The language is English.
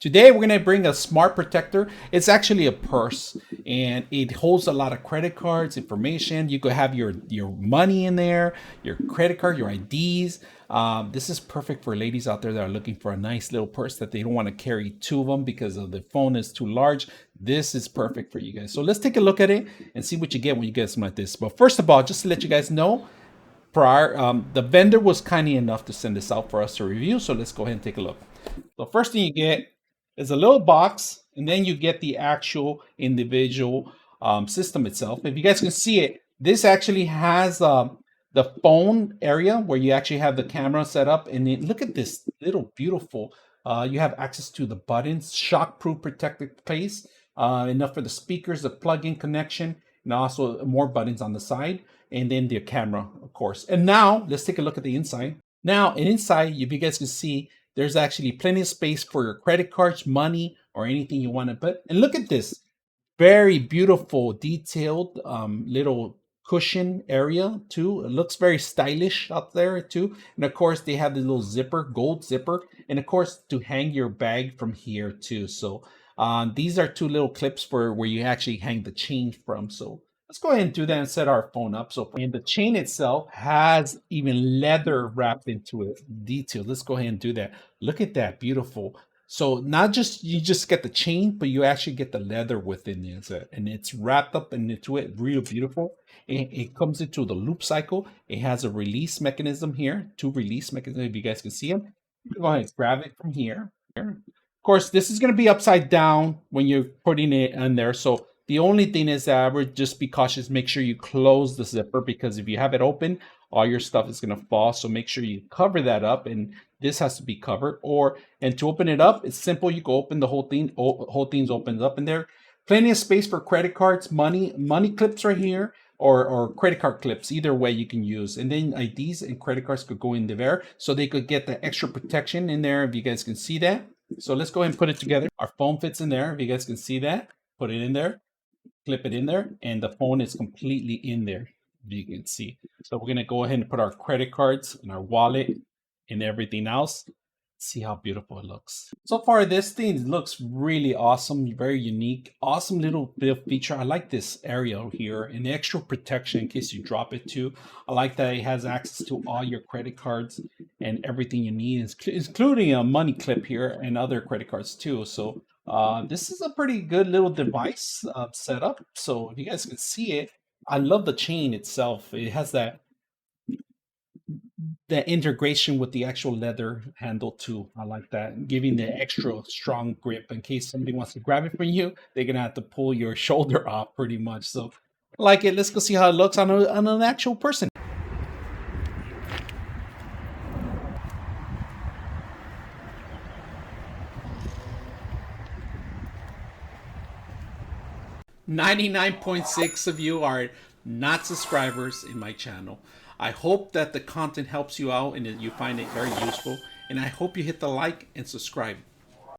Today we're gonna bring a smart protector. It's actually a purse, and it holds a lot of credit cards, information. You could have your money in there, your credit card, your IDs. This is perfect for ladies out there that are looking for a nice little purse that they don't want to carry two of them because of the phone is too large. This is perfect for you guys. So let's take a look at it and see what you get when you get something like this. But first of all, just to let you guys know, the vendor was kind enough to send this out for us to review. So let's go ahead and take a look. The first thing you get is a little box, and then you get the actual individual system itself. If you guys can see it, this actually has the phone area where you actually have the camera set up. And then look at this little beautiful. You have access to the buttons, shockproof protected case, enough for the speakers, the plug-in connection, and also more buttons on the side, and then the camera, of course. And now let's take a look at the inside. Now, inside, if you guys can see, there's actually plenty of space for your credit cards, money, or anything you want to put. And look at this very beautiful, detailed little cushion area too. It looks very stylish up there too. And of course, they have the little zipper, gold zipper, and of course, to hang your bag from here too. So these are two little clips for where you actually hang the chain from. So let's go ahead and do that and set our phone up. So, and the chain itself has even leather wrapped into it, detail. Let's go ahead and do that. Look at that, beautiful. So not just you just get the chain, but you actually get the leather within it, and it's wrapped up into it, real beautiful. It comes into the loop cycle. It has a release mechanism here, two release mechanisms. If you guys can see them, you can go ahead and grab it from here. Of course, this is going to be upside down when you're putting it in there. So the only thing is that I would just be cautious. Make sure you close the zipper, because if you have it open, all your stuff is going to fall. So make sure you cover that up, and this has to be covered. And to open it up, it's simple. You can open the whole thing. Whole thing's opens up in there. Plenty of space for credit cards, money clips right here, or credit card clips. Either way you can use. And then IDs and credit cards could go in there, so they could get the extra protection in there. If you guys can see that. So let's go ahead and put it together. Our phone fits in there. If you guys can see that, put it in there. Clip it in there, and the phone is completely in there, you can see. So we're going to go ahead and put our credit cards and our wallet and everything else. See how beautiful it looks. So far, this thing looks really awesome, very unique, awesome little bit of feature. I like this area here and the extra protection in case you drop it too. I like that it has access to all your credit cards and everything you need, including a money clip here and other credit cards too. So this is a pretty good little device setup. So if you guys can see it, I love the chain itself. It has that integration with the actual leather handle too. I like that, giving the extra strong grip in case somebody wants to grab it from you. They're gonna have to pull your shoulder off pretty much. So I like it. Let's go see how it looks on an actual person. .6 of you are not subscribers in my channel. I hope that the content helps you out and that you find it very useful. And I hope you hit the like and subscribe.